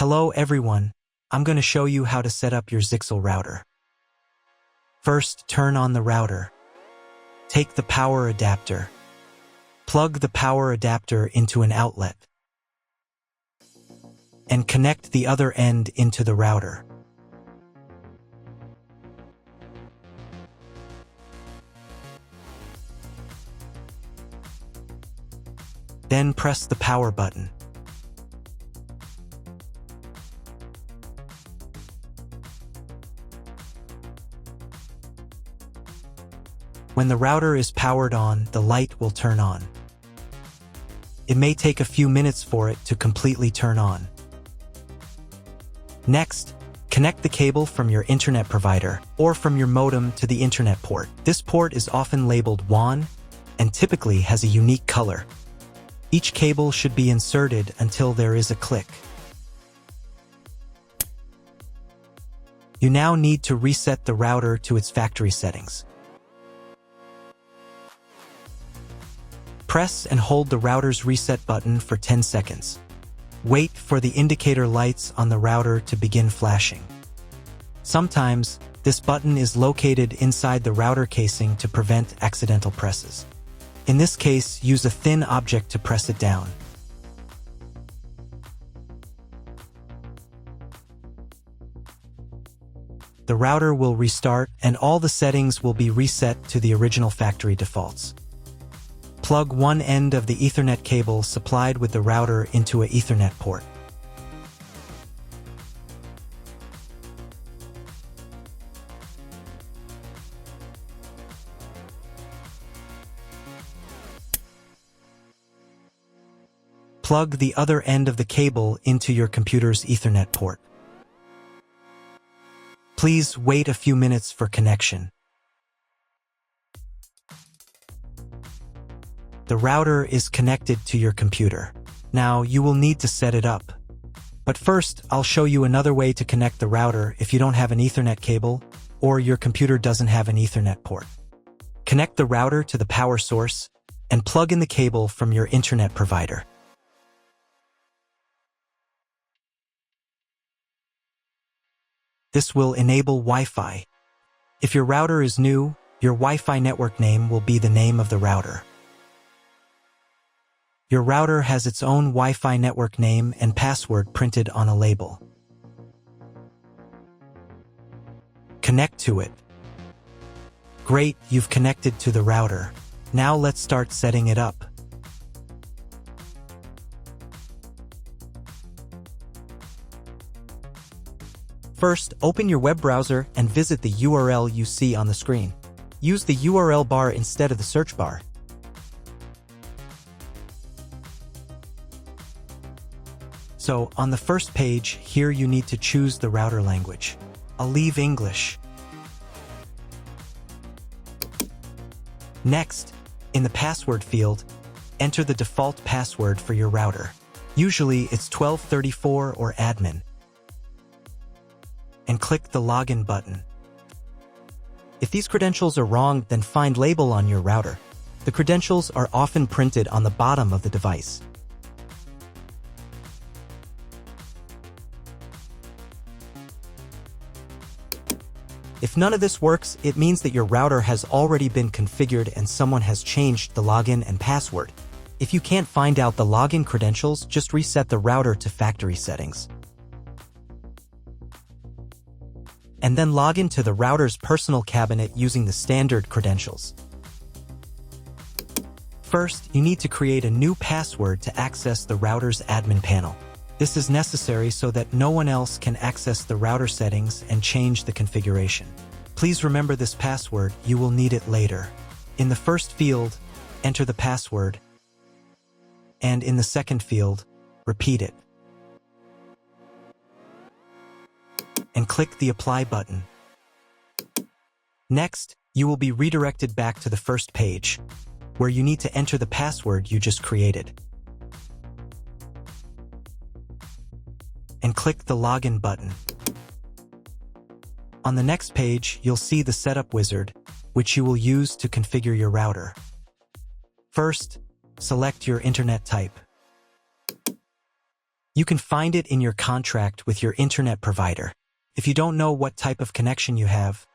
Hello everyone, I'm going to show you how to set up your Zyxel router. First, turn on the router. Take the power adapter. Plug the power adapter into an outlet. And connect the other end into the router. Then press the power button. When the router is powered on, the light will turn on. It may take a few minutes for it to completely turn on. Next, connect the cable from your internet provider or from your modem to the internet port. This port is often labeled WAN and typically has a unique color. Each cable should be inserted until there is a click. You now need to reset the router to its factory settings. Press and hold the router's reset button for 10 seconds. Wait for the indicator lights on the router to begin flashing. Sometimes, this button is located inside the router casing to prevent accidental presses. In this case, use a thin object to press it down. The router will restart and all the settings will be reset to the original factory defaults. Plug one end of the Ethernet cable supplied with the router into an Ethernet port. Plug the other end of the cable into your computer's Ethernet port. Please wait a few minutes for connection. The router is connected to your computer. Now, you will need to set it up. But first, I'll show you another way to connect the router if you don't have an Ethernet cable or your computer doesn't have an Ethernet port. Connect the router to the power source and plug in the cable from your internet provider. This will enable Wi-Fi. If your router is new, your Wi-Fi network name will be the name of the router. Your router has its own Wi-Fi network name and password printed on a label. Connect to it. Great, you've connected to the router. Now let's start setting it up. First, open your web browser and visit the URL you see on the screen. Use the URL bar instead of the search bar. So, on the first page, here you need to choose the router language. I'll leave English. Next, in the password field, enter the default password for your router. Usually, it's 1234 or admin. And click the login button. If these credentials are wrong, then find label on your router. The credentials are often printed on the bottom of the device. If none of this works, it means that your router has already been configured and someone has changed the login and password. If you can't find out the login credentials, just reset the router to factory settings. And then log into the router's personal cabinet using the standard credentials. First, you need to create a new password to access the router's admin panel. This is necessary so that no one else can access the router settings and change the configuration. Please remember this password, you will need it later. In the first field, enter the password, and in the second field, repeat it. And click the Apply button. Next, you will be redirected back to the first page, where you need to enter the password you just created. And click the Login button. On the next page, you'll see the Setup wizard, which you will use to configure your router. First, select your internet type. You can find it in your contract with your internet provider. If you don't know what type of connection you have,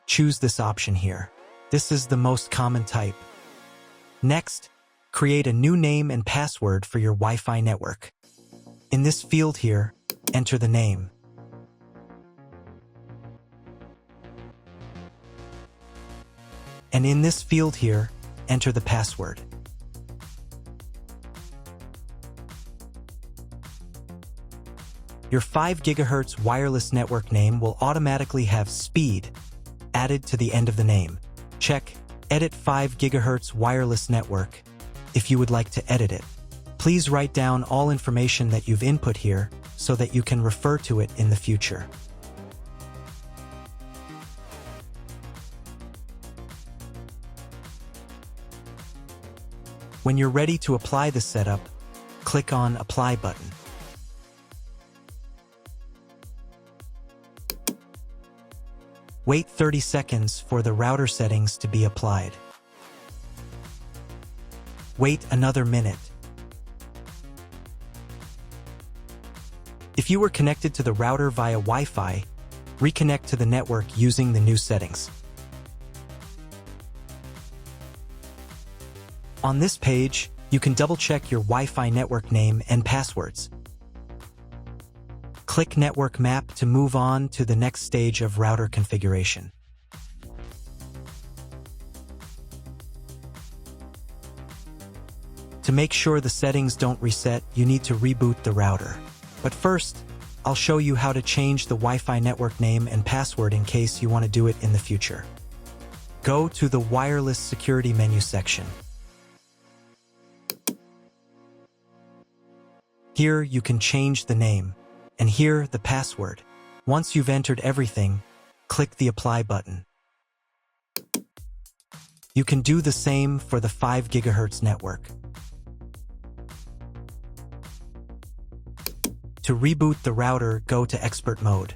choose this option here. This is the most common type. Next, create a new name and password for your Wi-Fi network. In this field here, enter the name. And in this field here, enter the password. Your 5 GHz wireless network name will automatically have speed added to the end of the name. Check Edit 5 GHz wireless network if you would like to edit it. Please write down all information that you've input here so that you can refer to it in the future. When you're ready to apply the setup, click on Apply button. Wait 30 seconds for the router settings to be applied. Wait another minute. If you were connected to the router via Wi-Fi, reconnect to the network using the new settings. On this page, you can double-check your Wi-Fi network name and passwords. Click Network Map to move on to the next stage of router configuration. To make sure the settings don't reset, you need to reboot the router. But first, I'll show you how to change the Wi-Fi network name and password in case you want to do it in the future. Go to the Wireless Security menu section. Here you can change the name, and here the password. Once you've entered everything, click the Apply button. You can do the same for the 5 GHz network. To reboot the router, go to Expert Mode.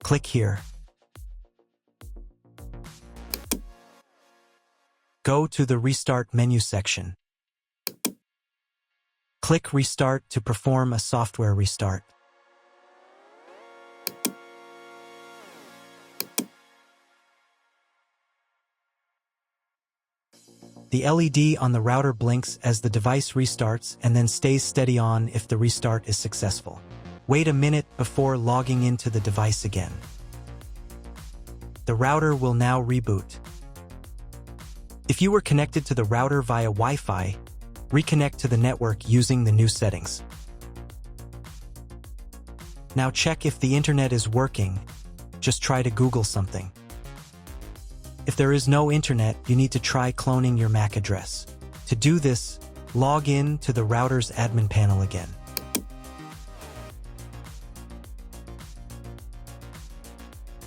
Click here. Go to the Restart menu section. Click Restart to perform a software restart. The LED on the router blinks as the device restarts and then stays steady on if the restart is successful. Wait a minute before logging into the device again. The router will now reboot. If you were connected to the router via Wi-Fi, reconnect to the network using the new settings. Now check if the internet is working. Just try to Google something. If there is no internet, you need to try cloning your MAC address. To do this, log in to the router's admin panel again.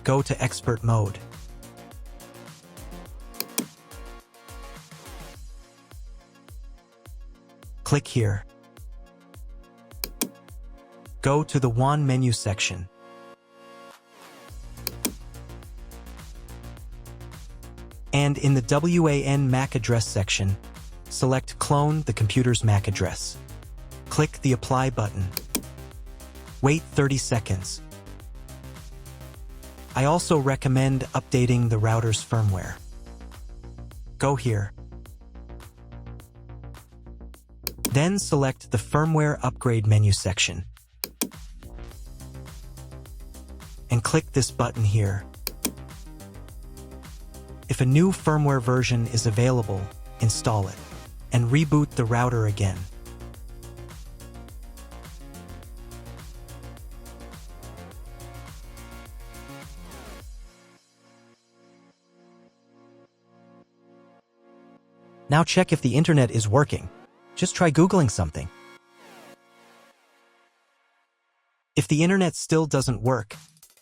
Go to Expert Mode. Click here. Go to the WAN menu section. And in the WAN MAC address section, select Clone the computer's MAC address. Click the Apply button. Wait 30 seconds. I also recommend updating the router's firmware. Go here. Then select the Firmware Upgrade menu section. And click this button here. If a new firmware version is available, install it, and reboot the router again. Now check if the internet is working. Just try Googling something. If the internet still doesn't work,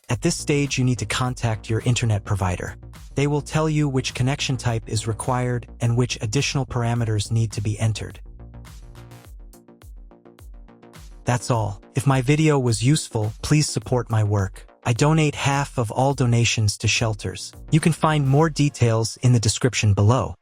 at this stage you need to contact your internet provider. They will tell you which connection type is required and which additional parameters need to be entered. That's all. If my video was useful, please support my work. I donate half of all donations to shelters. You can find more details in the description below.